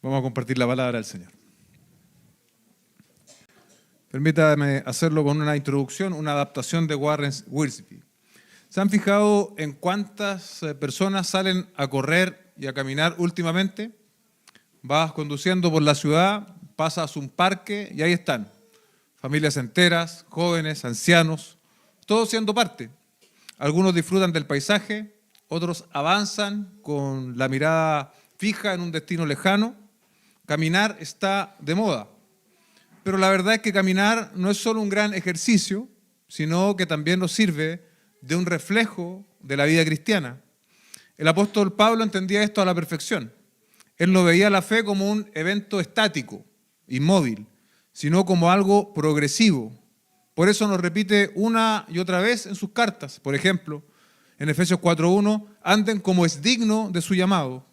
Vamos a compartir la palabra del Señor. Permítame hacerlo con una introducción, una adaptación de Warren Wiersbe. ¿Se han fijado en cuántas personas salen a correr y a caminar últimamente? Vas conduciendo por la ciudad, pasas un parque y ahí están. Familias enteras, jóvenes, ancianos, todos siendo parte. Algunos disfrutan del paisaje, otros avanzan con la mirada fija en un destino lejano. Caminar está de moda. Pero la verdad es que caminar no es solo un gran ejercicio, sino que también nos sirve de un reflejo de la vida cristiana. El apóstol Pablo entendía esto a la perfección. Él no veía la fe como un evento estático, inmóvil, sino como algo progresivo. Por eso nos repite una y otra vez en sus cartas. Por ejemplo, en Efesios 4:1, anden como es digno de su llamado.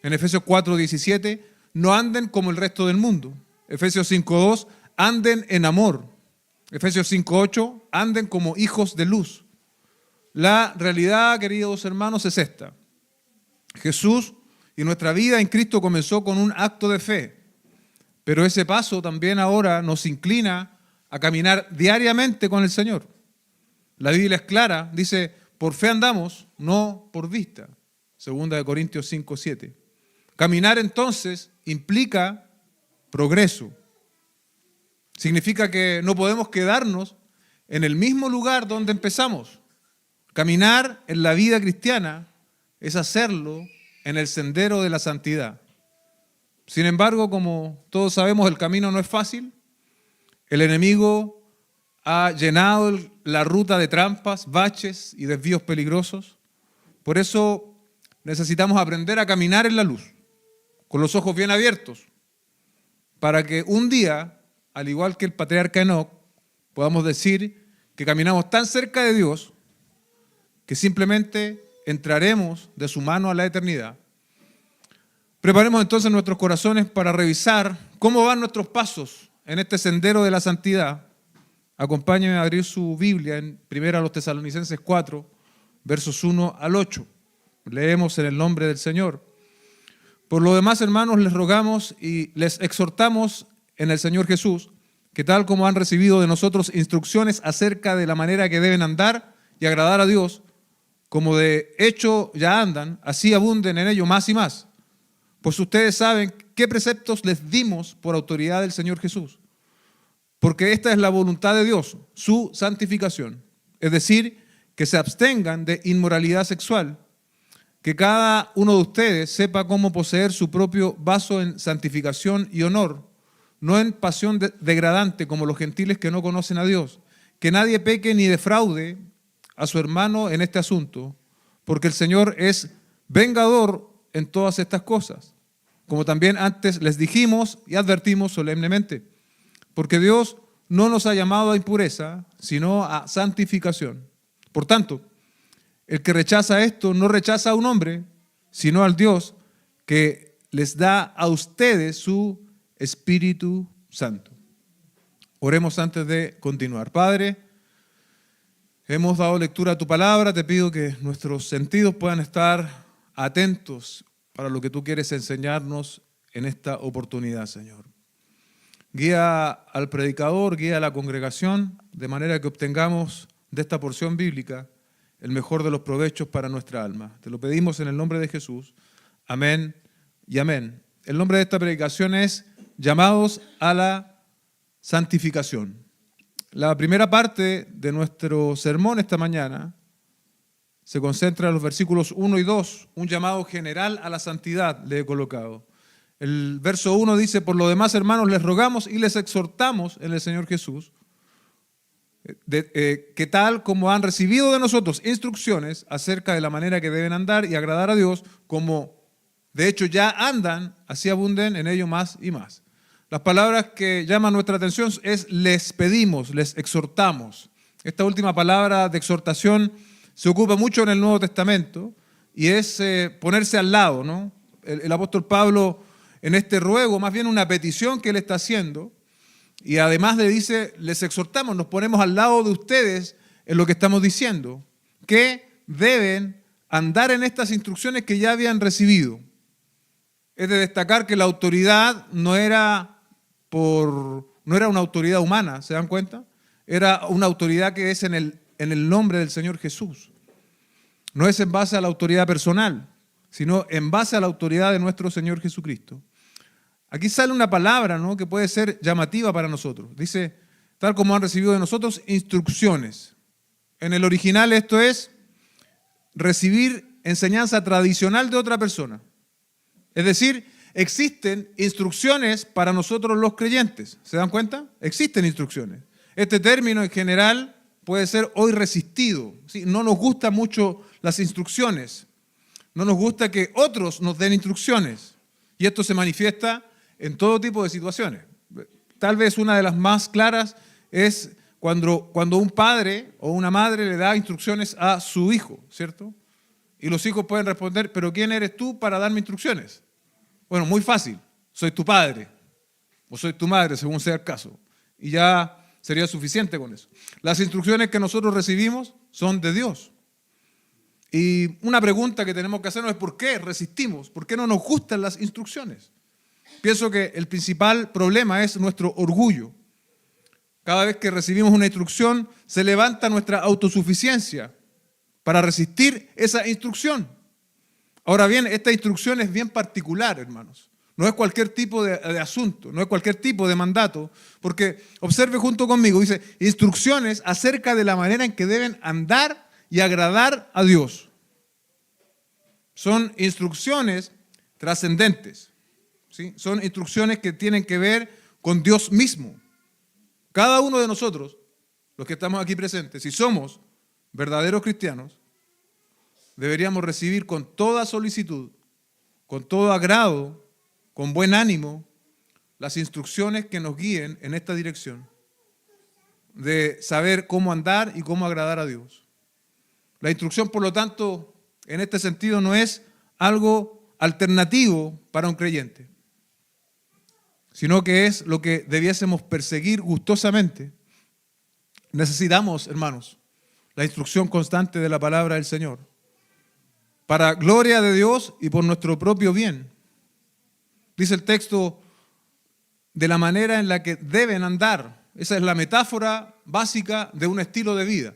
En Efesios 4:17, no anden como el resto del mundo. Efesios 5:2, anden en amor. Efesios 5:8, anden como hijos de luz. La realidad, queridos hermanos, es esta. Jesús y nuestra vida en Cristo comenzó con un acto de fe, pero ese paso también ahora nos inclina a caminar diariamente con el Señor. La Biblia es clara, dice, por fe andamos, no por vista. 2 Corintios 5:7. Caminar entonces implica progreso. Significa que no podemos quedarnos en el mismo lugar donde empezamos. Caminar en la vida cristiana es hacerlo en el sendero de la santidad. Sin embargo, como todos sabemos, el camino no es fácil. El enemigo ha llenado la ruta de trampas, baches y desvíos peligrosos. Por eso necesitamos aprender a caminar en la luz, con los ojos bien abiertos, para que un día, al igual que el patriarca Enoc, podamos decir que caminamos tan cerca de Dios que simplemente entraremos de su mano a la eternidad. Preparemos entonces nuestros corazones para revisar cómo van nuestros pasos en este sendero de la santidad. Acompáñenme a abrir su Biblia en 1 Tesalonicenses 4, versos 1 al 8. Leemos en el nombre del Señor. Por lo demás, hermanos, les rogamos y les exhortamos en el Señor Jesús, que tal como han recibido de nosotros instrucciones acerca de la manera que deben andar y agradar a Dios, como de hecho ya andan, así abunden en ello más y más. Pues ustedes saben qué preceptos les dimos por autoridad del Señor Jesús. Porque esta es la voluntad de Dios, su santificación. Es decir, que se abstengan de inmoralidad sexual, que cada uno de ustedes sepa cómo poseer su propio vaso en santificación y honor, no en pasión degradante como los gentiles que no conocen a Dios. Que nadie peque ni defraude a su hermano en este asunto, porque el Señor es vengador en todas estas cosas, como también antes les dijimos y advertimos solemnemente, porque Dios no nos ha llamado a impureza, sino a santificación. Por tanto, el que rechaza esto no rechaza a un hombre, sino al Dios que les da a ustedes su Espíritu Santo. Oremos antes de continuar. Padre, hemos dado lectura a tu palabra, te pido que nuestros sentidos puedan estar atentos para lo que tú quieres enseñarnos en esta oportunidad, Señor. Guía al predicador, guía a la congregación, de manera que obtengamos de esta porción bíblica el mejor de los provechos para nuestra alma. Te lo pedimos en el nombre de Jesús. Amén y amén. El nombre de esta predicación es Llamados a la Santificación. La primera parte de nuestro sermón esta mañana se concentra en los versículos 1 y 2, un llamado general a la santidad le he colocado. El verso 1 dice, por lo demás, hermanos, les rogamos y les exhortamos en el Señor Jesús, que tal como han recibido de nosotros instrucciones acerca de la manera que deben andar y agradar a Dios, como de hecho ya andan, así abunden en ello más y más. Las palabras que llaman nuestra atención es les pedimos, les exhortamos. Esta última palabra de exhortación se ocupa mucho en el Nuevo Testamento y es ponerse al lado, ¿no? El apóstol Pablo en este ruego, más bien una petición que él está haciendo, y además le dice, les exhortamos, nos ponemos al lado de ustedes en lo que estamos diciendo, que deben andar en estas instrucciones que ya habían recibido. es de destacar que la autoridad no era una autoridad humana, ¿se dan cuenta? Era una autoridad que es en el nombre del Señor Jesús. No es en base a la autoridad personal, sino en base a la autoridad de nuestro Señor Jesucristo. Aquí sale una palabra, ¿no?, que puede ser llamativa para nosotros. Dice, tal como han recibido de nosotros instrucciones. En el original esto es recibir enseñanza tradicional de otra persona. Es decir, existen instrucciones para nosotros los creyentes. ¿Se dan cuenta? Existen instrucciones. Este término en general puede ser hoy resistido. ¿Sí? No nos gustan mucho las instrucciones. No nos gusta que otros nos den instrucciones. Y esto se manifiesta en todo tipo de situaciones. Tal vez una de las más claras es cuando un padre o una madre le da instrucciones a su hijo, ¿cierto? Y los hijos pueden responder, ¿pero quién eres tú para darme instrucciones? Bueno, muy fácil, soy tu padre o soy tu madre, según sea el caso. Y ya sería suficiente con eso. Las instrucciones que nosotros recibimos son de Dios. Y una pregunta que tenemos que hacernos es ¿por qué resistimos? ¿Por qué no nos gustan las instrucciones? Pienso que el principal problema es nuestro orgullo. Cada vez que recibimos una instrucción, se levanta nuestra autosuficiencia para resistir esa instrucción. Ahora bien, esta instrucción es bien particular, hermanos. No es cualquier tipo de asunto, no es cualquier tipo de mandato, porque observe junto conmigo, dice, instrucciones acerca de la manera en que deben andar y agradar a Dios. Son instrucciones trascendentes, ¿sí? Son instrucciones que tienen que ver con Dios mismo. Cada uno de nosotros, los que estamos aquí presentes, si somos verdaderos cristianos, deberíamos recibir con toda solicitud, con todo agrado, con buen ánimo, las instrucciones que nos guíen en esta dirección de saber cómo andar y cómo agradar a Dios. La instrucción, por lo tanto, en este sentido no es algo alternativo para un creyente, sino que es lo que debiésemos perseguir gustosamente. Necesitamos, hermanos, la instrucción constante de la palabra del Señor, para gloria de Dios y por nuestro propio bien. Dice el texto, de la manera en la que deben andar. Esa es la metáfora básica de un estilo de vida.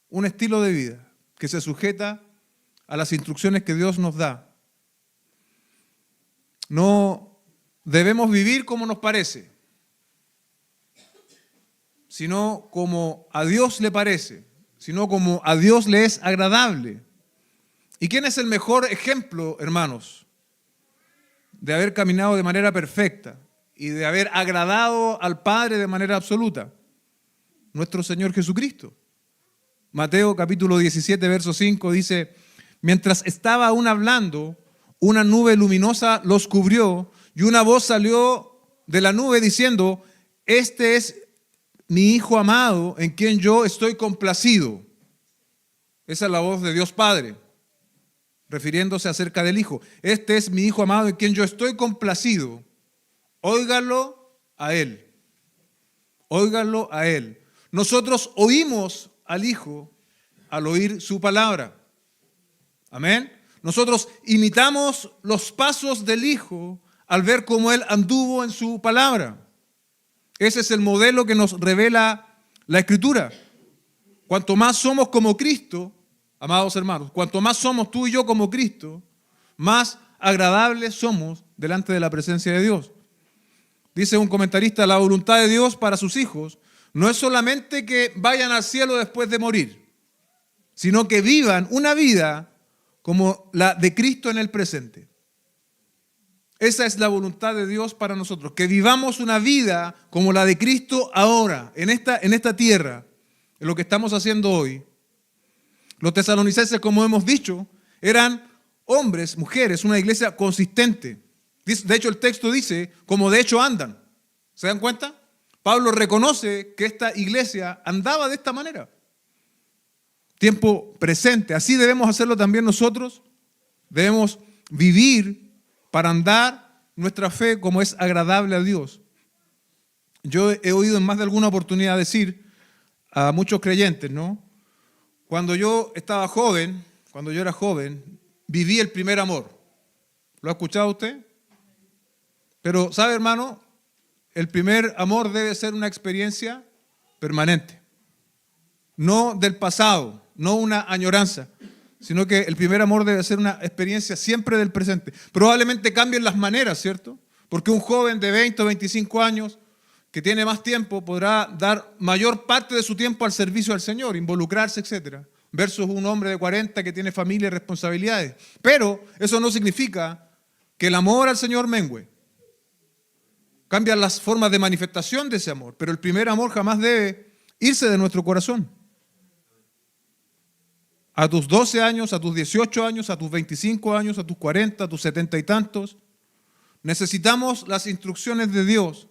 Un estilo de vida que se sujeta a las instrucciones que Dios nos da. No debemos vivir como nos parece, sino como a Dios le parece, sino como a Dios le es agradable. ¿Y quién es el mejor ejemplo, hermanos, de haber caminado de manera perfecta y de haber agradado al Padre de manera absoluta? Nuestro Señor Jesucristo. Mateo capítulo 17, verso 5 dice, mientras estaba aún hablando, una nube luminosa los cubrió y una voz salió de la nube diciendo, este es mi Hijo amado en quien yo estoy complacido. Esa es la voz de Dios Padre, refiriéndose acerca del Hijo. Este es mi Hijo amado en quien yo estoy complacido. Óigalo a Él. Óigalo a Él. Nosotros oímos al Hijo al oír su palabra. Amén. Nosotros imitamos los pasos del Hijo al ver cómo Él anduvo en su palabra. Ese es el modelo que nos revela la Escritura. Cuanto más somos como Cristo, amados hermanos, cuanto más somos tú y yo como Cristo, más agradables somos delante de la presencia de Dios. Dice un comentarista, la voluntad de Dios para sus hijos no es solamente que vayan al cielo después de morir, sino que vivan una vida como la de Cristo en el presente. Esa es la voluntad de Dios para nosotros, que vivamos una vida como la de Cristo ahora, en esta tierra, en lo que estamos haciendo hoy. Los tesalonicenses, como hemos dicho, eran hombres, mujeres, una iglesia consistente. De hecho, el texto dice, como de hecho andan. ¿Se dan cuenta? Pablo reconoce que esta iglesia andaba de esta manera. Tiempo presente. Así debemos hacerlo también nosotros. Debemos vivir para andar nuestra fe como es agradable a Dios. Yo he oído en más de alguna oportunidad decir a muchos creyentes, ¿no? Cuando yo era joven, viví el primer amor. ¿Lo ha escuchado usted? Pero, ¿sabe, hermano? El primer amor debe ser una experiencia permanente. No del pasado, no una añoranza, sino que el primer amor debe ser una experiencia siempre del presente. Probablemente cambien las maneras, ¿cierto? Porque un joven de 20 o 25 años que tiene más tiempo podrá dar mayor parte de su tiempo al servicio al Señor, involucrarse, etc. Versus un hombre de 40 que tiene familia y responsabilidades. Pero eso no significa que el amor al Señor mengue. Cambian las formas de manifestación de ese amor, pero el primer amor jamás debe irse de nuestro corazón. A tus 12 años, a tus 18 años, a tus 25 años, a tus 40, a tus 70 y tantos, necesitamos las instrucciones de Dios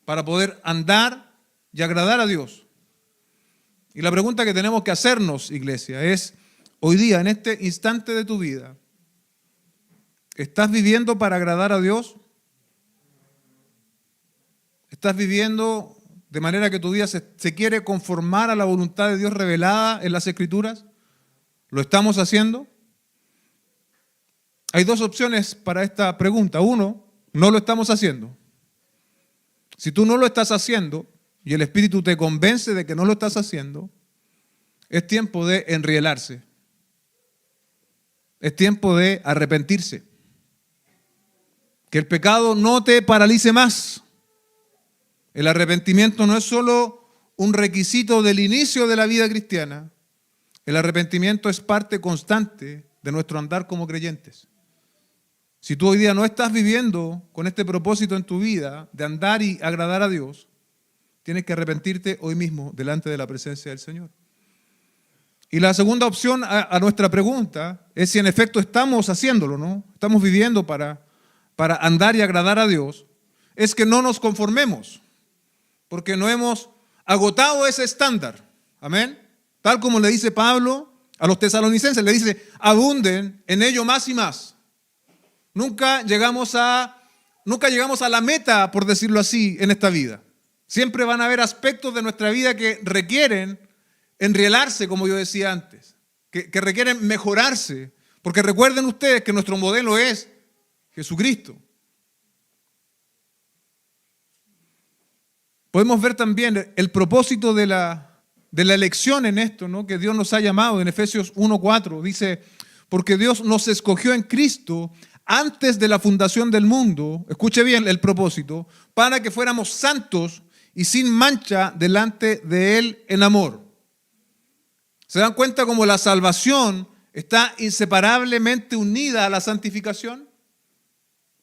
para poder andar y agradar a Dios. Y la pregunta que tenemos que hacernos, iglesia, es, hoy día, en este instante de tu vida, ¿estás viviendo para agradar a Dios? ¿Estás viviendo de manera que tu vida se quiere conformar a la voluntad de Dios revelada en las Escrituras? ¿Lo estamos haciendo? Hay dos opciones para esta pregunta. Uno, no lo estamos haciendo. Si tú no lo estás haciendo y el Espíritu te convence de que no lo estás haciendo, es tiempo de enrielarse. Es tiempo de arrepentirse. Que el pecado no te paralice más. El arrepentimiento no es solo un requisito del inicio de la vida cristiana. El arrepentimiento es parte constante de nuestro andar como creyentes. Si tú hoy día no estás viviendo con este propósito en tu vida de andar y agradar a Dios, tienes que arrepentirte hoy mismo delante de la presencia del Señor. Y la segunda opción a nuestra pregunta es si en efecto estamos haciéndolo, ¿no? Estamos viviendo para andar y agradar a Dios, es que no nos conformemos, porque no hemos agotado ese estándar. Amén. Tal como le dice Pablo a los tesalonicenses, le dice, abunden en ello más y más. Nunca llegamos a la meta, por decirlo así, en esta vida. Siempre van a haber aspectos de nuestra vida que requieren enrielarse, como yo decía antes, que requieren mejorarse, porque recuerden ustedes que nuestro modelo es Jesucristo. Podemos ver también el propósito de la elección en esto, ¿no? Que Dios nos ha llamado en Efesios 1:4. Dice, porque Dios nos escogió en Cristo antes de la fundación del mundo, escuche bien el propósito, para que fuéramos santos y sin mancha delante de Él en amor. ¿Se dan cuenta cómo la salvación está inseparablemente unida a la santificación?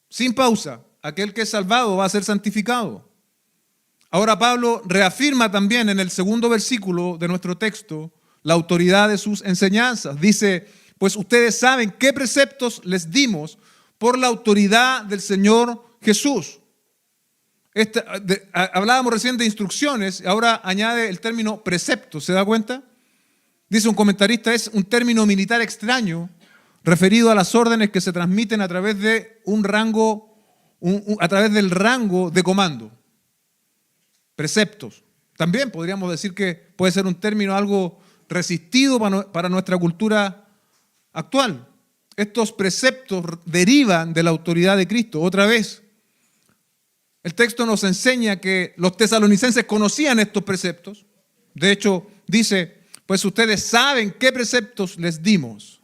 Sin pausa, aquel que es salvado va a ser santificado. Ahora Pablo reafirma también en el segundo versículo de nuestro texto la autoridad de sus enseñanzas. Dice, pues ustedes saben qué preceptos les dimos por la autoridad del Señor Jesús. Hablábamos recién de instrucciones, ahora añade el término preceptos, ¿se da cuenta? Dice un comentarista, es un término militar extraño referido a las órdenes que se transmiten a través de un rango, a través del rango de comando. Preceptos. También podríamos decir que puede ser un término algo resistido para nuestra cultura actual. Estos preceptos derivan de la autoridad de Cristo. Otra vez, el texto nos enseña que los tesalonicenses conocían estos preceptos. De hecho, dice, pues ustedes saben qué preceptos les dimos.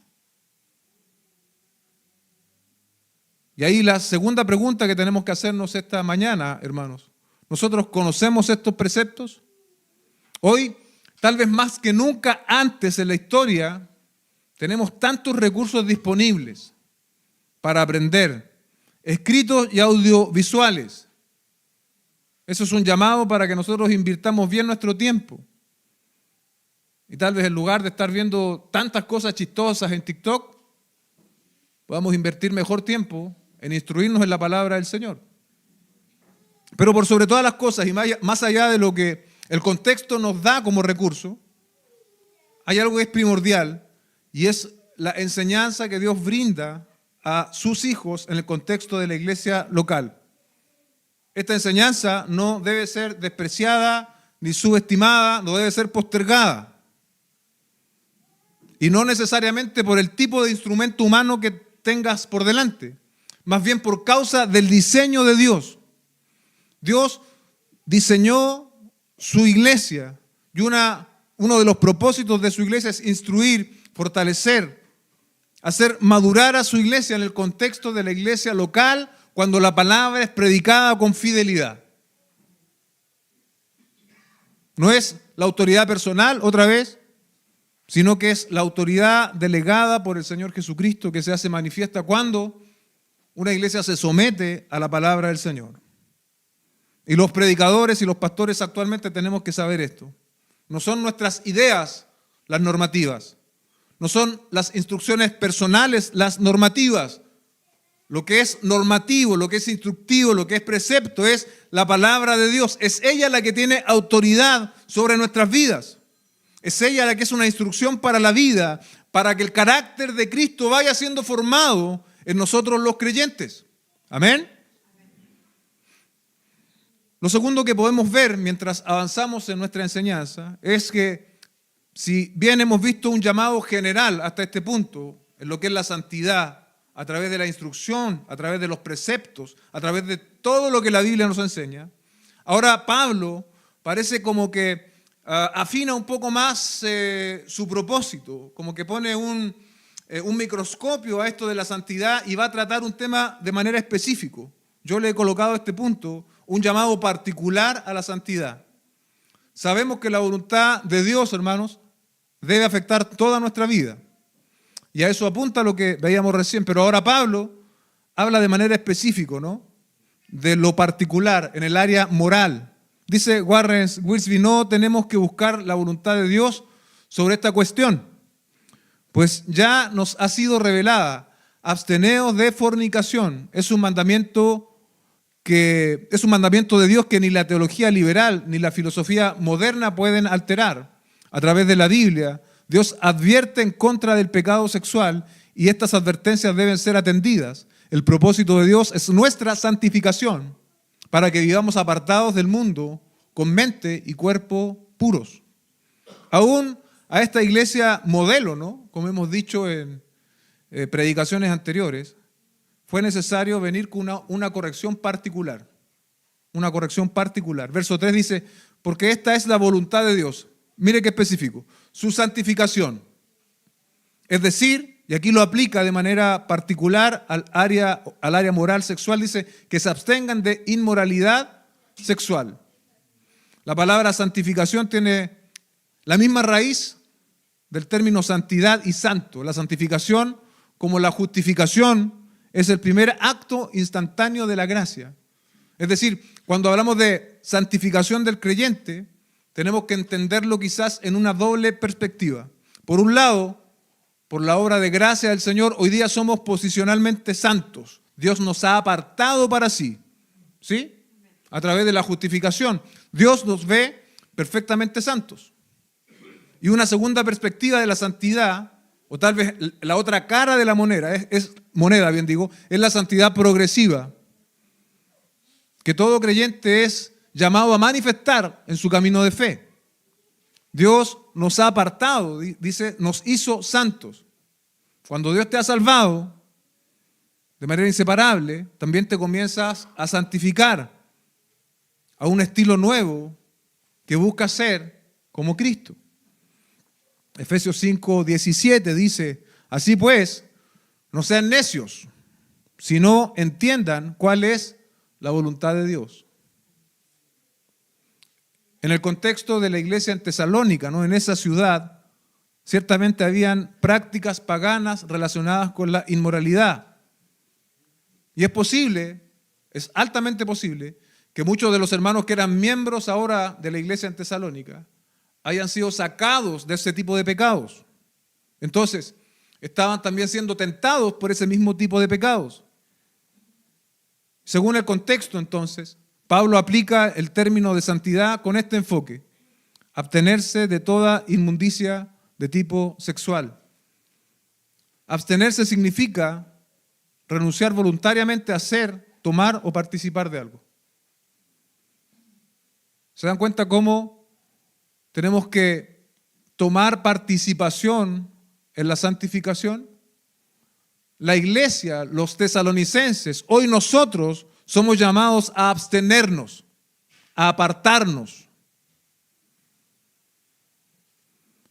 Y ahí la segunda pregunta que tenemos que hacernos esta mañana, hermanos. ¿Nosotros conocemos estos preceptos? Hoy, tal vez más que nunca antes en la historia, tenemos tantos recursos disponibles para aprender, escritos y audiovisuales. Eso es un llamado para que nosotros invirtamos bien nuestro tiempo. Y tal vez en lugar de estar viendo tantas cosas chistosas en TikTok, podamos invertir mejor tiempo en instruirnos en la palabra del Señor. Pero por sobre todas las cosas y más allá de lo que el contexto nos da como recurso, hay algo que es primordial y es la enseñanza que Dios brinda a sus hijos en el contexto de la iglesia local. Esta enseñanza no debe ser despreciada ni subestimada, no debe ser postergada. Y no necesariamente por el tipo de instrumento humano que tengas por delante, más bien por causa del diseño de Dios. Dios diseñó su iglesia y uno de los propósitos de su iglesia es instruir, fortalecer, hacer madurar a su iglesia en el contexto de la iglesia local cuando la palabra es predicada con fidelidad. No es la autoridad personal, otra vez, sino que es la autoridad delegada por el Señor Jesucristo que se hace manifiesta cuando una iglesia se somete a la palabra del Señor. Y los predicadores y los pastores actualmente tenemos que saber esto. No son nuestras ideas las normativas, no son las instrucciones personales las normativas. Lo que es normativo, lo que es instructivo, lo que es precepto es la palabra de Dios. Es ella la que tiene autoridad sobre nuestras vidas. Es ella la que es una instrucción para la vida, para que el carácter de Cristo vaya siendo formado en nosotros los creyentes. Amén. Lo segundo que podemos ver mientras avanzamos en nuestra enseñanza es que si bien hemos visto un llamado general hasta este punto en lo que es la santidad, a través de la instrucción, a través de los preceptos, a través de todo lo que la Biblia nos enseña, ahora Pablo parece como que afina un poco más su propósito, como que pone un microscopio a esto de la santidad y va a tratar un tema de manera específica. Yo le he colocado a este punto un llamado particular a la santidad. Sabemos que la voluntad de Dios, hermanos, debe afectar toda nuestra vida. Y a eso apunta lo que veíamos recién. Pero ahora Pablo habla de manera específica, ¿no? De lo particular, en el área moral. Dice Warren Wiersbe, no tenemos que buscar la voluntad de Dios sobre esta cuestión, pues ya nos ha sido revelada. Absteneos de fornicación. Es un mandamiento de Dios que ni la teología liberal ni la filosofía moderna pueden alterar. A través de la Biblia, Dios advierte en contra del pecado sexual y estas advertencias deben ser atendidas. El propósito de Dios es nuestra santificación para que vivamos apartados del mundo con mente y cuerpo puros. Aún a esta iglesia modelo, ¿no? Como hemos dicho en predicaciones anteriores, fue necesario venir con una corrección particular. Una corrección particular. Verso 3 dice, porque esta es la voluntad de Dios. Mire qué específico. Su santificación. Es decir, y aquí lo aplica de manera particular al área moral sexual, dice que se abstengan de inmoralidad sexual. La palabra santificación tiene la misma raíz del término santidad y santo. La santificación, como la justificación, es el primer acto instantáneo de la gracia. Es decir, cuando hablamos de santificación del creyente, tenemos que entenderlo quizás en una doble perspectiva. Por un lado, por la obra de gracia del Señor, hoy día somos posicionalmente santos. Dios nos ha apartado para sí, ¿sí? A través de la justificación. Dios nos ve perfectamente santos. Y una segunda perspectiva de la santidad, o tal vez la otra cara de la moneda, es la santidad progresiva, que todo creyente es llamado a manifestar en su camino de fe. Dios nos ha apartado, dice, nos hizo santos. Cuando Dios te ha salvado de manera inseparable, también te comienzas a santificar a un estilo nuevo que busca ser como Cristo. Efesios 5:17 dice, así pues, no sean necios, sino entiendan cuál es la voluntad de Dios. En el contexto de la iglesia en Tesalónica, ¿no? En esa ciudad, ciertamente habían prácticas paganas relacionadas con la inmoralidad. Y es posible, es altamente posible, que muchos de los hermanos que eran miembros ahora de la iglesia en Tesalónica hayan sido sacados de ese tipo de pecados. Entonces, estaban también siendo tentados por ese mismo tipo de pecados. Según el contexto, entonces, Pablo aplica el término de santidad con este enfoque: abstenerse de toda inmundicia de tipo sexual. Abstenerse significa renunciar voluntariamente a hacer, tomar o participar de algo. ¿Se dan cuenta cómo tenemos que tomar participación en la santificación? la iglesia, los tesalonicenses, hoy nosotros somos llamados a abstenernos, a apartarnos.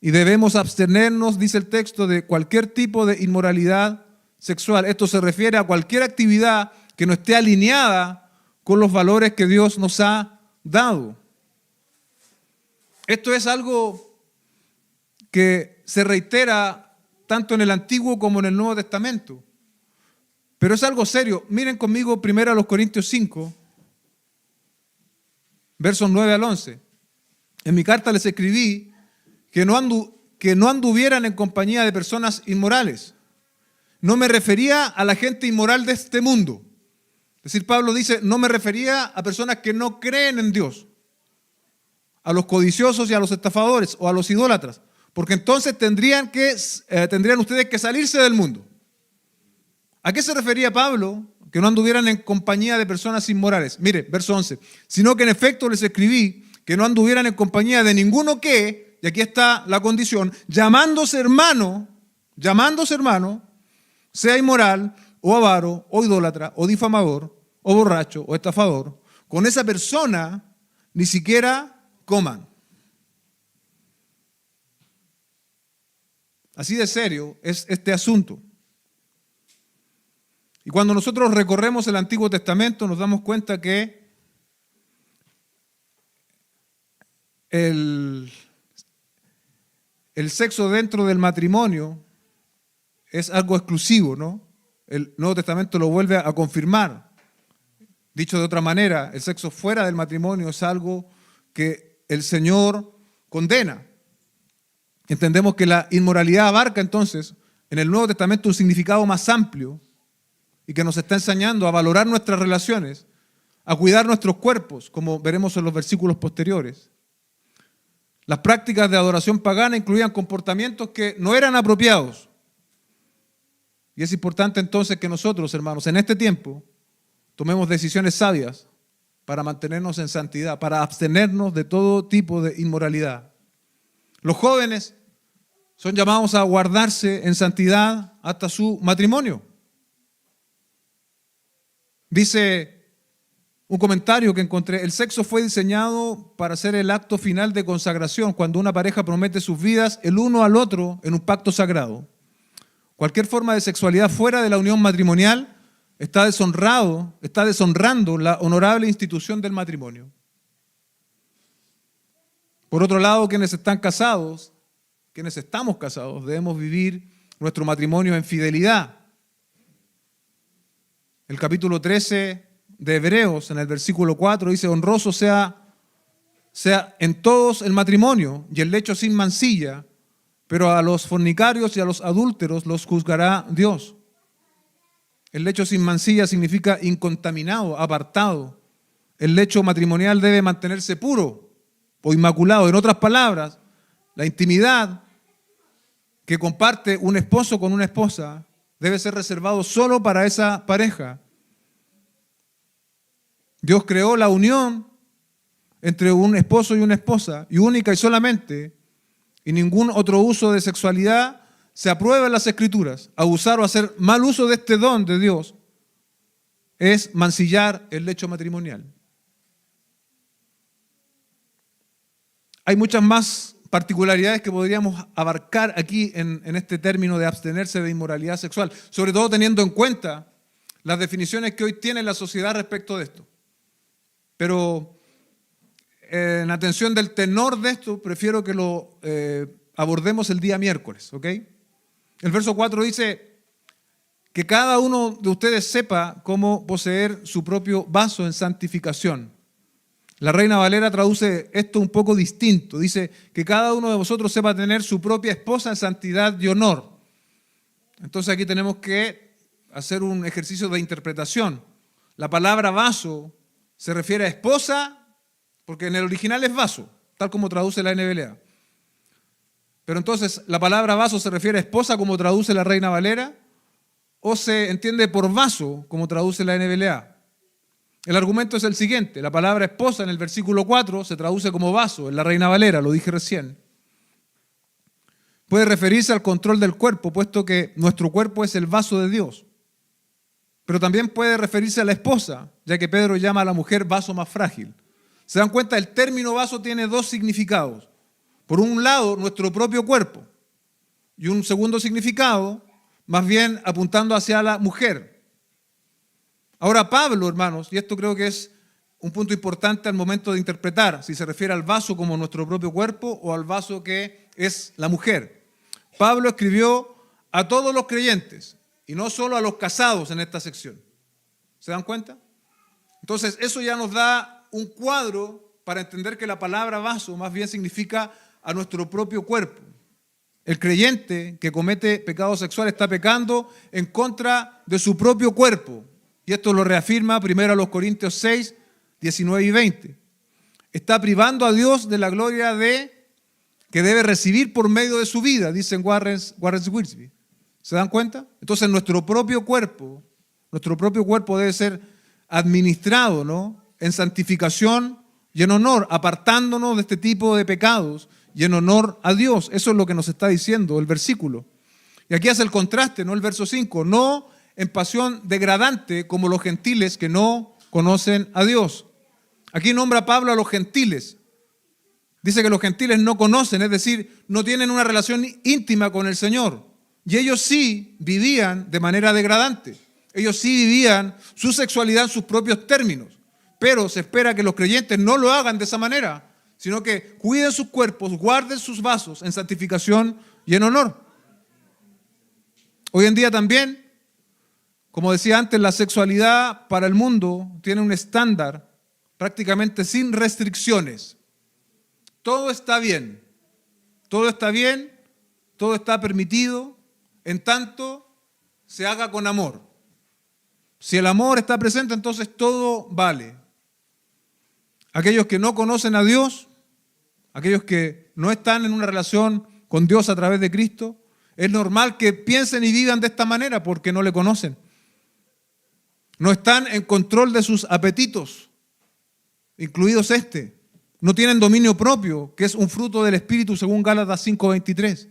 Y debemos abstenernos, dice el texto, de cualquier tipo de inmoralidad sexual. Esto se refiere a cualquier actividad que no esté alineada con los valores que Dios nos ha dado. Esto es algo que se reitera tanto en el Antiguo como en el Nuevo Testamento. Pero es algo serio. Miren conmigo primero a los Corintios 5, versos 9 al 11. En mi carta les escribí que no anduvieran en compañía de personas inmorales. No me refería a la gente inmoral de este mundo. Es decir, Pablo dice, no me refería a personas que no creen en Dios, a los codiciosos y a los estafadores o a los idólatras, porque entonces tendrían ustedes que salirse del mundo. ¿A qué se refería Pablo? Que no anduvieran en compañía de personas inmorales. Mire, verso 11, sino que en efecto les escribí que no anduvieran en compañía de ninguno que, y aquí está la condición, llamándose hermano, sea inmoral, o avaro, o idólatra, o difamador, o borracho, o estafador, con esa persona ni siquiera coman. Así de serio es este asunto. Y cuando nosotros recorremos el Antiguo Testamento nos damos cuenta que el sexo dentro del matrimonio es algo exclusivo, ¿no? El Nuevo Testamento lo vuelve a confirmar. Dicho de otra manera, el sexo fuera del matrimonio es algo que el Señor condena. Entendemos que la inmoralidad abarca entonces en el Nuevo Testamento un significado más amplio y que nos está enseñando a valorar nuestras relaciones, a cuidar nuestros cuerpos, como veremos en los versículos posteriores. Las prácticas de adoración pagana incluían comportamientos que no eran apropiados. Y es importante entonces que nosotros, hermanos, en este tiempo, tomemos decisiones sabias para mantenernos en santidad, para abstenernos de todo tipo de inmoralidad. Los jóvenes son llamados a guardarse en santidad hasta su matrimonio. Dice un comentario que encontré, el sexo fue diseñado para ser el acto final de consagración, cuando una pareja promete sus vidas el uno al otro en un pacto sagrado. Cualquier forma de sexualidad fuera de la unión matrimonial está deshonrando la honorable institución del matrimonio. Por otro lado, quienes estamos casados, debemos vivir nuestro matrimonio en fidelidad. El capítulo 13 de Hebreos, en el versículo 4, dice, honroso sea en todos el matrimonio y el lecho sin mancilla, pero a los fornicarios y a los adúlteros los juzgará Dios. El lecho sin mancilla significa incontaminado, apartado. El lecho matrimonial debe mantenerse puro o inmaculado. En otras palabras, la intimidad que comparte un esposo con una esposa debe ser reservado solo para esa pareja. Dios creó la unión entre un esposo y una esposa, y única y solamente, y ningún otro uso de sexualidad se aprueba en las Escrituras. Abusar o hacer mal uso de este don de Dios es mancillar el lecho matrimonial. Hay muchas más particularidades que podríamos abarcar aquí en este término de abstenerse de inmoralidad sexual, sobre todo teniendo en cuenta las definiciones que hoy tiene la sociedad respecto de esto. Pero en atención del tenor de esto, prefiero que lo abordemos el día miércoles, ¿ok? El verso 4 dice que cada uno de ustedes sepa cómo poseer su propio vaso en santificación. La Reina Valera traduce esto un poco distinto. Dice que cada uno de vosotros sepa tener su propia esposa en santidad y honor. Entonces aquí tenemos que hacer un ejercicio de interpretación. La palabra vaso se refiere a esposa, porque en el original es vaso, tal como traduce la NBLA. Pero entonces, ¿la palabra vaso se refiere a esposa como traduce la Reina Valera? ¿O se entiende por vaso como traduce la NBLA? El argumento es el siguiente. La palabra esposa en el versículo 4 se traduce como vaso en la Reina Valera, lo dije recién. puede referirse al control del cuerpo, puesto que nuestro cuerpo es el vaso de Dios. Pero también puede referirse a la esposa, ya que Pedro llama a la mujer vaso más frágil. ¿Se dan cuenta? El término vaso tiene dos significados. Por un lado, nuestro propio cuerpo. Y un segundo significado, más bien apuntando hacia la mujer. Ahora Pablo, hermanos, y esto creo que es un punto importante al momento de interpretar, si se refiere al vaso como nuestro propio cuerpo o al vaso que es la mujer. Pablo escribió a todos los creyentes y no solo a los casados en esta sección. ¿Se dan cuenta? Entonces, eso ya nos da un cuadro para entender que la palabra vaso más bien significa a nuestro propio cuerpo. El creyente que comete pecado sexual está pecando en contra de su propio cuerpo. Y esto lo reafirma primero a los Corintios 6, 19 y 20. Está privando a Dios de la gloria que debe recibir por medio de su vida, dicen Warren Wiersbe. ¿Se dan cuenta? Entonces nuestro propio cuerpo debe ser administrado, ¿no?, en santificación y en honor, apartándonos de este tipo de pecados y en honor a Dios. Eso es lo que nos está diciendo el versículo. Y aquí hace el contraste, ¿no?, el verso 5. No en pasión degradante como los gentiles que no conocen a Dios. Aquí nombra Pablo a los gentiles. Dice que los gentiles no conocen, es decir, no tienen una relación íntima con el Señor. Y ellos sí vivían de manera degradante. Ellos sí vivían su sexualidad en sus propios términos. Pero se espera que los creyentes no lo hagan de esa manera, sino que cuiden sus cuerpos, guarden sus vasos en santificación y en honor. Hoy en día también, como decía antes, la sexualidad para el mundo tiene un estándar prácticamente sin restricciones. Todo está bien, todo está permitido, en tanto se haga con amor. Si el amor está presente, entonces todo vale. Aquellos que no conocen a Dios, aquellos que no están en una relación con Dios a través de Cristo, es normal que piensen y vivan de esta manera porque no le conocen. No están en control de sus apetitos, incluidos este. No tienen dominio propio, que es un fruto del Espíritu según Gálatas 5:23.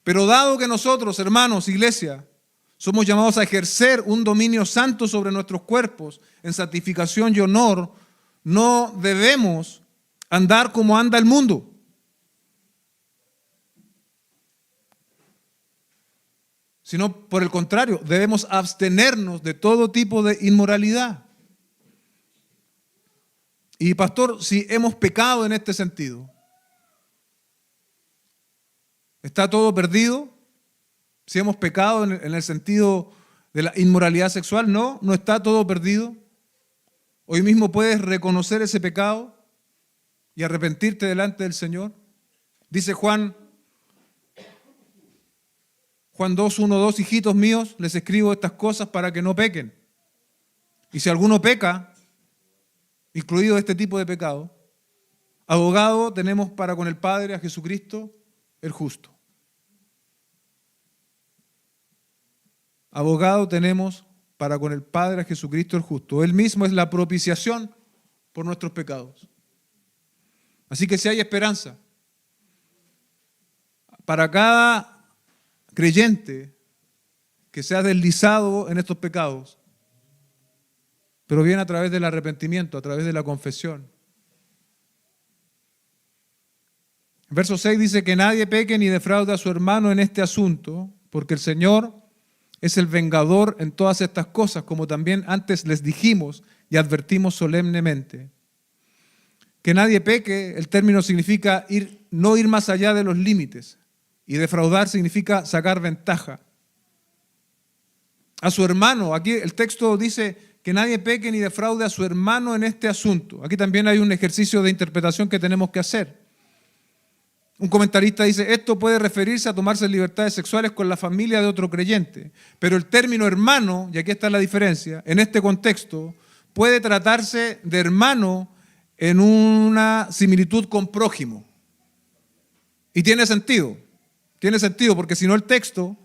Pero dado que nosotros, hermanos, iglesia, somos llamados a ejercer un dominio santo sobre nuestros cuerpos en santificación y honor, no debemos andar como anda el mundo. Sino, por el contrario, debemos abstenernos de todo tipo de inmoralidad. Y pastor, si hemos pecado en este sentido, ¿está todo perdido? Si hemos pecado en el sentido de la inmoralidad sexual, no está todo perdido. Hoy mismo puedes reconocer ese pecado y arrepentirte delante del Señor. Dice Juan 2:1-2, hijitos míos, les escribo estas cosas para que no pequen. Y si alguno peca, incluido este tipo de pecado, abogado tenemos para con el Padre a Jesucristo el justo. Abogado tenemos para con el Padre a Jesucristo el justo. Él mismo es la propiciación por nuestros pecados. Así que si hay esperanza para cada creyente que se ha deslizado en estos pecados, pero viene a través del arrepentimiento, a través de la confesión. Verso 6 dice que nadie peque ni defraude a su hermano en este asunto, porque el Señor es el vengador en todas estas cosas, como también antes les dijimos y advertimos solemnemente. Que nadie peque, el término significa no ir más allá de los límites, y defraudar significa sacar ventaja. A su hermano, aquí el texto dice que nadie peque ni defraude a su hermano en este asunto. Aquí también hay un ejercicio de interpretación que tenemos que hacer. Un comentarista dice, esto puede referirse a tomarse libertades sexuales con la familia de otro creyente, pero el término hermano, y aquí está la diferencia, en este contexto puede tratarse de hermano en una similitud con prójimo. Y tiene sentido porque si no el texto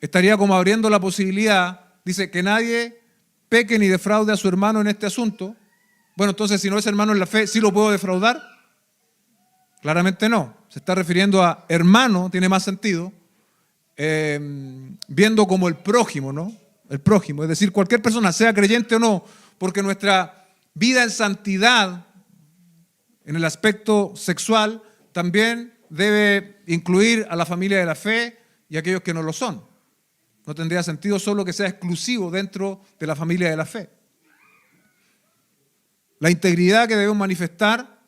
estaría como abriendo la posibilidad, dice que nadie peque ni defraude a su hermano en este asunto. Bueno, entonces si no es hermano en la fe, ¿sí lo puedo defraudar? Claramente no. se está refiriendo a hermano, tiene más sentido, viendo como el prójimo, ¿no? El prójimo, es decir, cualquier persona, sea creyente o no, porque nuestra vida en santidad, en el aspecto sexual, también debe incluir a la familia de la fe y a aquellos que no lo son. No tendría sentido solo que sea exclusivo dentro de la familia de la fe. La integridad que debemos manifestar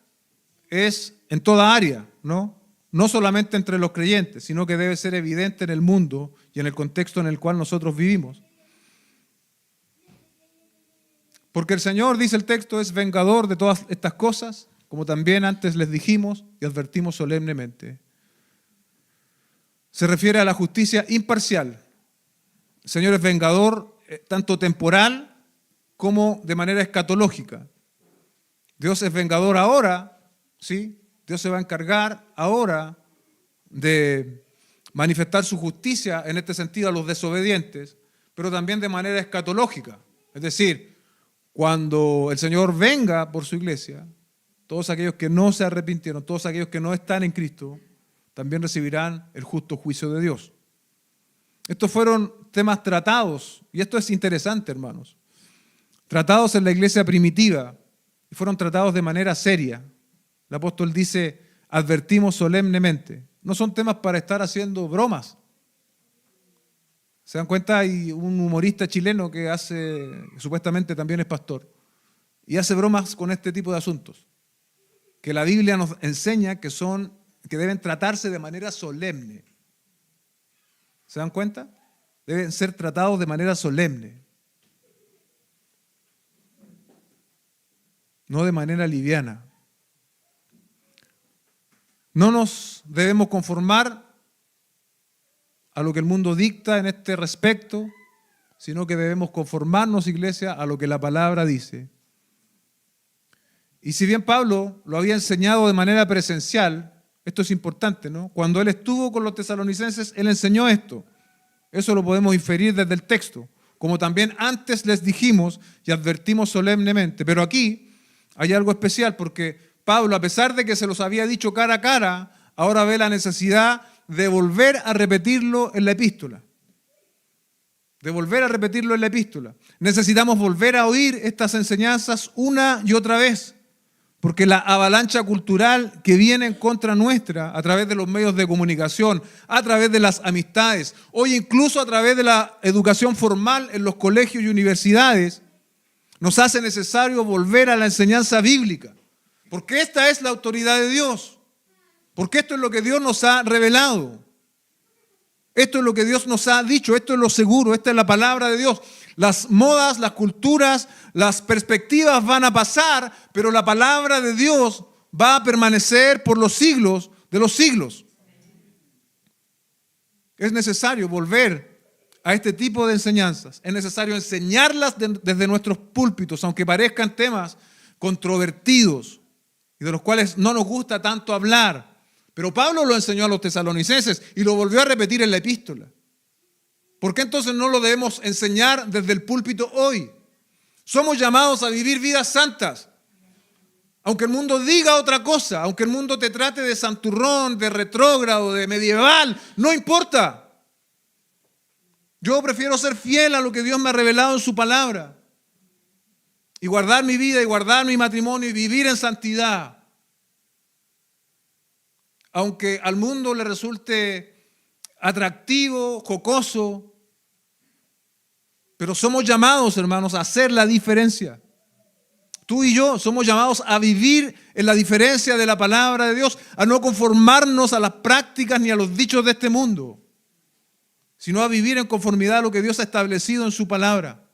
es en toda área, ¿no? No solamente entre los creyentes, sino que debe ser evidente en el mundo y en el contexto en el cual nosotros vivimos. Porque el Señor, dice el texto, es vengador de todas estas cosas, como también antes les dijimos y advertimos solemnemente. Se refiere a la justicia imparcial. El Señor es vengador tanto temporal como de manera escatológica. Dios es vengador ahora, ¿sí? Dios se va a encargar ahora de manifestar su justicia en este sentido a los desobedientes, pero también de manera escatológica. Es decir, cuando el Señor venga por su iglesia, todos aquellos que no se arrepintieron, todos aquellos que no están en Cristo, también recibirán el justo juicio de Dios. Estos fueron temas tratados, y esto es interesante, hermanos, tratados en la iglesia primitiva, y fueron tratados de manera seria. El apóstol dice, advertimos solemnemente. No son temas para estar haciendo bromas. ¿Se dan cuenta? Hay un humorista chileno que supuestamente también es pastor, y hace bromas con este tipo de asuntos, que la Biblia nos enseña que deben tratarse de manera solemne. ¿Se dan cuenta? Deben ser tratados de manera solemne, no de manera liviana. No nos debemos conformar a lo que el mundo dicta en este respecto, sino que debemos conformarnos, iglesia, a lo que la palabra dice. Y si bien Pablo lo había enseñado de manera presencial, esto es importante, ¿no? Cuando él estuvo con los tesalonicenses, él enseñó esto. Eso lo podemos inferir desde el texto. Como también antes les dijimos y advertimos solemnemente. Pero aquí hay algo especial porque Pablo, a pesar de que se los había dicho cara a cara, ahora ve la necesidad de volver a repetirlo en la epístola. De volver a repetirlo en la epístola. Necesitamos volver a oír estas enseñanzas una y otra vez. Porque la avalancha cultural que viene en contra nuestra a través de los medios de comunicación, a través de las amistades, hoy incluso a través de la educación formal en los colegios y universidades, nos hace necesario volver a la enseñanza bíblica. Porque esta es la autoridad de Dios. Porque esto es lo que Dios nos ha revelado. Esto es lo que Dios nos ha dicho, esto es lo seguro, esta es la palabra de Dios. Las modas, las culturas, las perspectivas van a pasar, pero la palabra de Dios va a permanecer por los siglos de los siglos. Es necesario volver a este tipo de enseñanzas. Es necesario enseñarlas desde nuestros púlpitos, aunque parezcan temas controvertidos y de los cuales no nos gusta tanto hablar. Pero Pablo lo enseñó a los tesalonicenses y lo volvió a repetir en la epístola. ¿Por qué entonces no lo debemos enseñar desde el púlpito hoy? Somos llamados a vivir vidas santas. Aunque el mundo diga otra cosa, aunque el mundo te trate de santurrón, de retrógrado, de medieval, no importa. Yo prefiero ser fiel a lo que Dios me ha revelado en su palabra y guardar mi vida y guardar mi matrimonio y vivir en santidad. Aunque al mundo le resulte atractivo, jocoso, pero somos llamados, hermanos, a hacer la diferencia. Tú y yo somos llamados a vivir en la diferencia de la palabra de Dios, a no conformarnos a las prácticas ni a los dichos de este mundo, sino a vivir en conformidad a lo que Dios ha establecido en su palabra.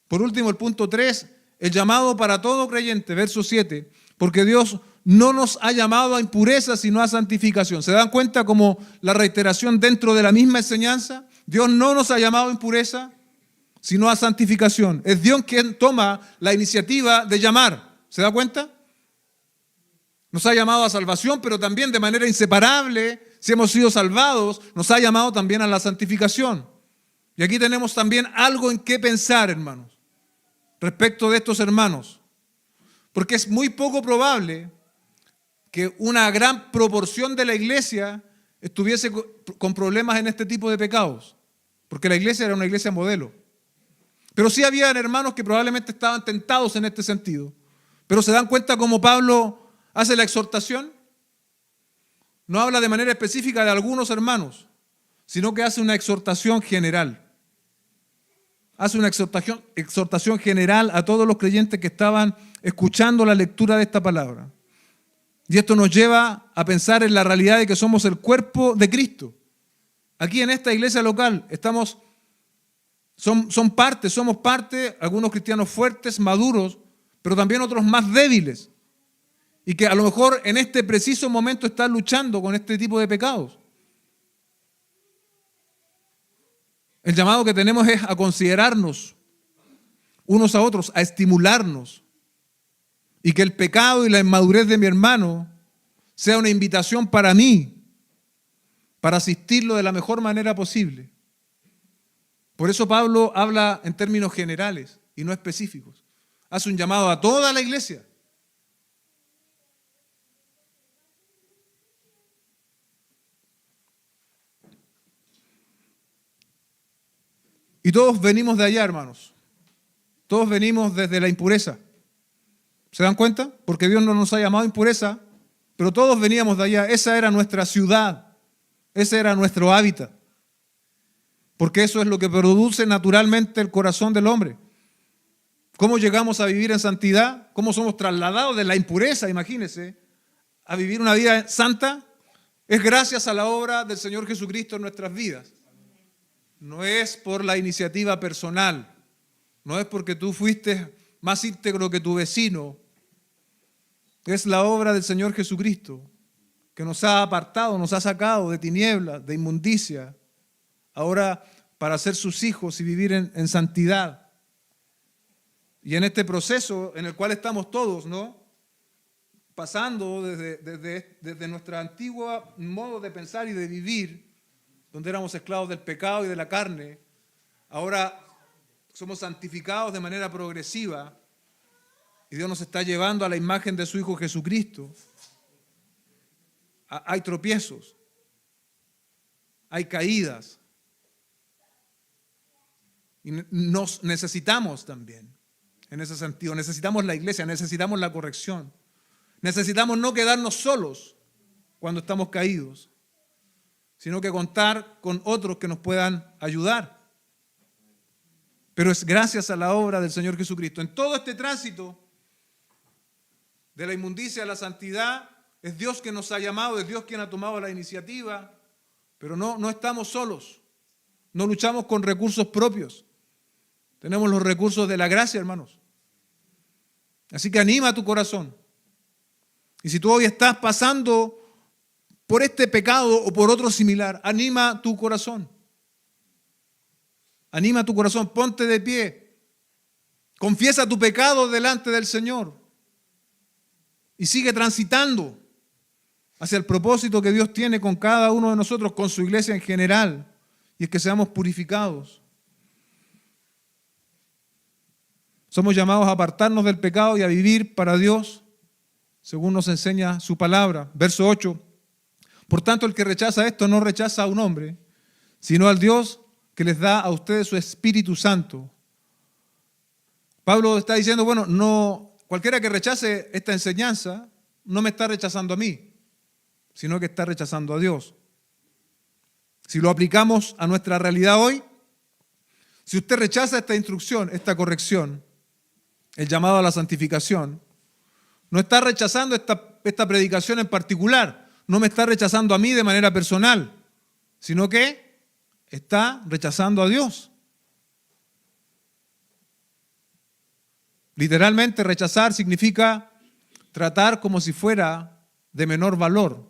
Por último, el punto 3, el llamado para todo creyente, verso 7, porque Dios no nos ha llamado a impureza, sino a santificación. ¿Se dan cuenta como la reiteración dentro de la misma enseñanza? Dios no nos ha llamado a impureza, sino a santificación. Es Dios quien toma la iniciativa de llamar. ¿Se da cuenta? Nos ha llamado a salvación, pero también de manera inseparable, si hemos sido salvados, nos ha llamado también a la santificación. Y aquí tenemos también algo en qué pensar, hermanos, respecto de estos hermanos. Porque es muy poco probable que una gran proporción de la iglesia estuviese con problemas en este tipo de pecados, porque la iglesia era una iglesia modelo. Pero sí habían hermanos que probablemente estaban tentados en este sentido. Pero se dan cuenta cómo Pablo hace la exhortación. No habla de manera específica de algunos hermanos, sino que hace una exhortación general. Hace una exhortación general a todos los creyentes que estaban escuchando la lectura de esta palabra. Y esto nos lleva a pensar en la realidad de que somos el cuerpo de Cristo. Aquí en esta iglesia local somos parte, algunos cristianos fuertes, maduros, pero también otros más débiles. Y que a lo mejor en este preciso momento están luchando con este tipo de pecados. El llamado que tenemos es a considerarnos unos a otros, a estimularnos. Y que el pecado y la inmadurez de mi hermano sea una invitación para mí, para asistirlo de la mejor manera posible. Por eso Pablo habla en términos generales y no específicos. Hace un llamado a toda la iglesia. Y todos venimos de allá, hermanos. Todos venimos desde la impureza. ¿Se dan cuenta? Porque Dios no nos ha llamado impureza, pero todos veníamos de allá. Esa era nuestra ciudad. Ese era nuestro hábitat. Porque eso es lo que produce naturalmente el corazón del hombre. ¿Cómo llegamos a vivir en santidad? ¿Cómo somos trasladados de la impureza, imagínense, a vivir una vida santa? Es gracias a la obra del Señor Jesucristo en nuestras vidas. No es por la iniciativa personal. No es porque tú fuiste más íntegro que tu vecino. Es la obra del Señor Jesucristo que nos ha apartado, nos ha sacado de tinieblas, de inmundicia, ahora para ser sus hijos y vivir en santidad. Y en este proceso en el cual estamos todos, ¿no? Pasando desde nuestro antiguo modo de pensar y de vivir, donde éramos esclavos del pecado y de la carne, ahora somos santificados de manera progresiva y Dios nos está llevando a la imagen de su Hijo Jesucristo. Hay tropiezos, hay caídas y nos necesitamos también en ese sentido. Necesitamos la iglesia, necesitamos la corrección, necesitamos no quedarnos solos cuando estamos caídos, sino que contar con otros que nos puedan ayudar. Pero es gracias a la obra del Señor Jesucristo. En todo este tránsito de la inmundicia a la santidad, es Dios que nos ha llamado, es Dios quien ha tomado la iniciativa, pero no estamos solos. No luchamos con recursos propios. Tenemos los recursos de la gracia, hermanos. Así que anima tu corazón. Y si tú hoy estás pasando por este pecado o por otro similar, anima tu corazón. Anima tu corazón, ponte de pie. Confiesa tu pecado delante del Señor. Y sigue transitando hacia el propósito que Dios tiene con cada uno de nosotros, con su iglesia en general, y es que seamos purificados. Somos llamados a apartarnos del pecado y a vivir para Dios, según nos enseña su palabra. Verso 8. Por tanto, el que rechaza esto no rechaza a un hombre, sino al Dios que les da a ustedes su Espíritu Santo. Pablo está diciendo, cualquiera que rechace esta enseñanza no me está rechazando a mí, sino que está rechazando a Dios. Si lo aplicamos a nuestra realidad hoy, si usted rechaza esta instrucción, esta corrección, el llamado a la santificación, no está rechazando esta predicación en particular, no me está rechazando a mí de manera personal, sino que está rechazando a Dios. Literalmente, rechazar significa tratar como si fuera de menor valor.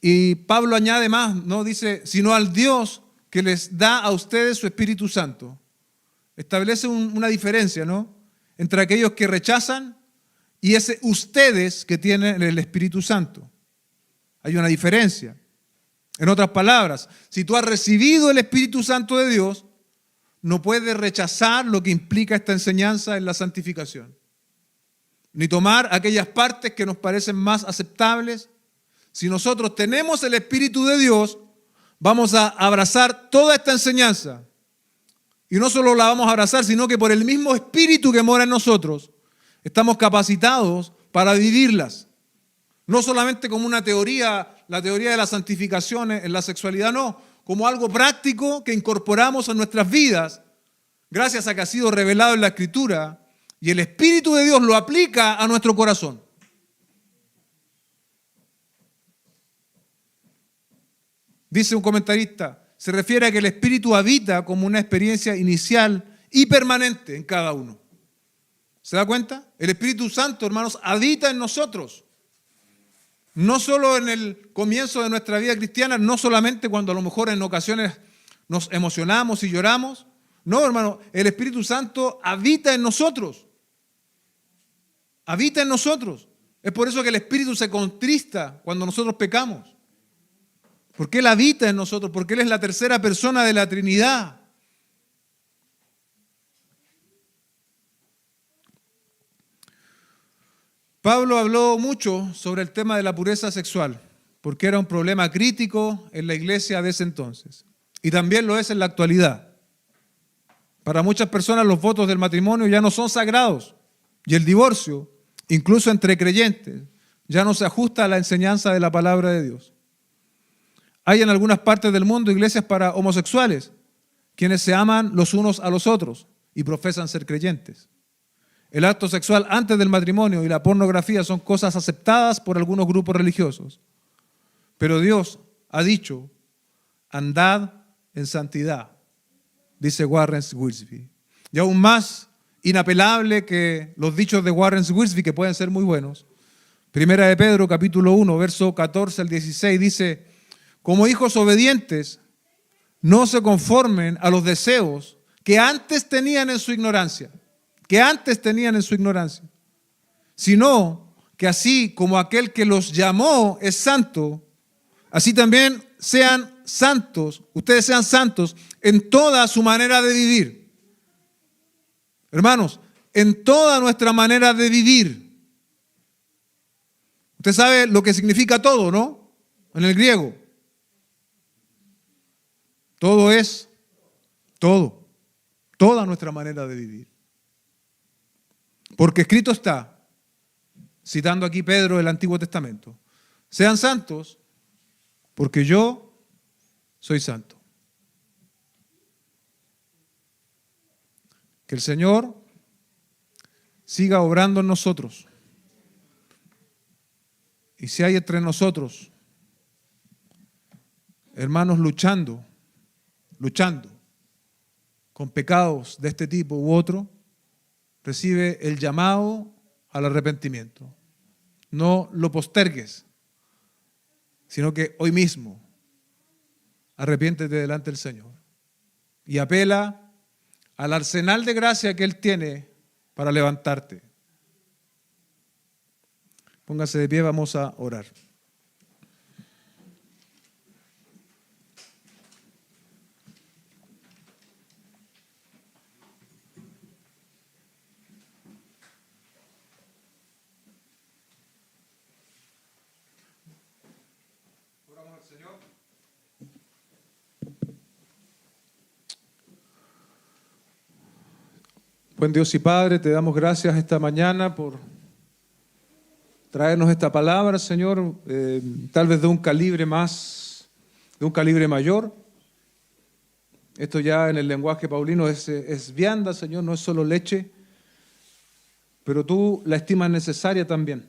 Y Pablo añade más, ¿no? Dice, sino al Dios que les da a ustedes su Espíritu Santo. Establece una diferencia, ¿no? Entre aquellos que rechazan y ese ustedes que tienen el Espíritu Santo. Hay una diferencia. En otras palabras, si tú has recibido el Espíritu Santo de Dios, no puedes rechazar lo que implica esta enseñanza en la santificación. ni tomar aquellas partes que nos parecen más aceptables. Si nosotros tenemos el Espíritu de Dios, vamos a abrazar toda esta enseñanza. Y no solo la vamos a abrazar, sino que por el mismo Espíritu que mora en nosotros, estamos capacitados para vivirlas. No solamente como una teoría, la teoría de la santificación en la sexualidad, no, como algo práctico que incorporamos a nuestras vidas, gracias a que ha sido revelado en la Escritura, y el Espíritu de Dios lo aplica a nuestro corazón. Dice un comentarista, se refiere a que el Espíritu habita como una experiencia inicial y permanente en cada uno. ¿Se da cuenta? El Espíritu Santo, hermanos, habita en nosotros. No solo en el comienzo de nuestra vida cristiana, no solamente cuando a lo mejor en ocasiones nos emocionamos y lloramos. No, hermano, el Espíritu Santo habita en nosotros. Habita en nosotros. Es por eso que el Espíritu se contrista cuando nosotros pecamos. Porque Él habita en nosotros, porque Él es la tercera persona de la Trinidad. Pablo habló mucho sobre el tema de la pureza sexual, porque era un problema crítico en la iglesia de ese entonces. Y también lo es en la actualidad. Para muchas personas los votos del matrimonio ya no son sagrados. Y el divorcio, incluso entre creyentes, ya no se ajusta a la enseñanza de la palabra de Dios. Hay en algunas partes del mundo iglesias para homosexuales, quienes se aman los unos a los otros y profesan ser creyentes. El acto sexual antes del matrimonio y la pornografía son cosas aceptadas por algunos grupos religiosos. Pero Dios ha dicho, andad en santidad, dice Warren Wiersbe. Y aún más inapelable que los dichos de Warren Wiersbe, que pueden ser muy buenos. Primera de Pedro, capítulo 1, verso 14 al 16, dice: como hijos obedientes, no se conformen a los deseos que antes tenían en su ignorancia, sino que así como aquel que los llamó es santo, así también sean santos, ustedes sean santos en toda su manera de vivir. Hermanos, en toda nuestra manera de vivir. Usted sabe lo que significa todo, ¿no? En el griego. Todo es todo, toda nuestra manera de vivir. Porque escrito está, citando aquí Pedro del Antiguo Testamento, sean santos porque yo soy santo. Que el Señor siga obrando en nosotros. Y si hay entre nosotros hermanos luchando con pecados de este tipo u otro, recibe el llamado al arrepentimiento. No lo postergues, sino que hoy mismo arrepiéntete delante del Señor y apela al arsenal de gracia que Él tiene para levantarte. Póngase de pie, vamos a orar. Buen Dios y Padre, te damos gracias esta mañana por traernos esta palabra, Señor, tal vez de un calibre mayor. Esto ya en el lenguaje paulino es vianda, Señor, no es solo leche, pero tú la estimas necesaria también.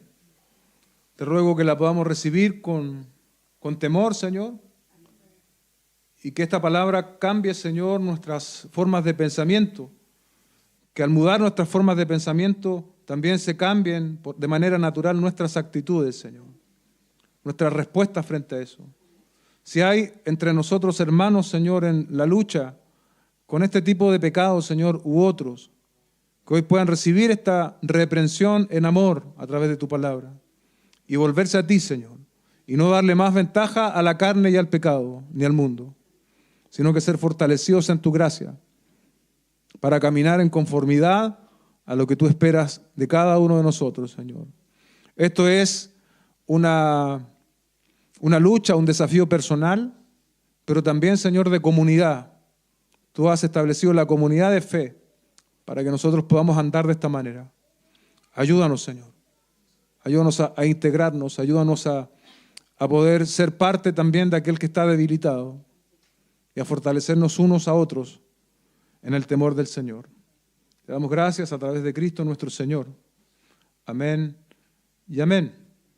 Te ruego que la podamos recibir con temor, Señor, y que esta palabra cambie, Señor, nuestras formas de pensamiento. Que al mudar nuestras formas de pensamiento también se cambien de manera natural nuestras actitudes, Señor. Nuestras respuestas frente a eso. Si hay entre nosotros hermanos, Señor, en la lucha con este tipo de pecados, Señor, u otros, que hoy puedan recibir esta reprensión en amor a través de tu palabra y volverse a ti, Señor, y no darle más ventaja a la carne y al pecado, ni al mundo, sino que ser fortalecidos en tu gracia, para caminar en conformidad a lo que tú esperas de cada uno de nosotros, Señor. Esto es una lucha, un desafío personal, pero también, Señor, de comunidad. Tú has establecido la comunidad de fe para que nosotros podamos andar de esta manera. Ayúdanos, Señor. Ayúdanos a integrarnos, ayúdanos a poder ser parte también de aquel que está debilitado y a fortalecernos unos a otros en el temor del Señor. Te damos gracias a través de Cristo nuestro Señor. Amén y amén.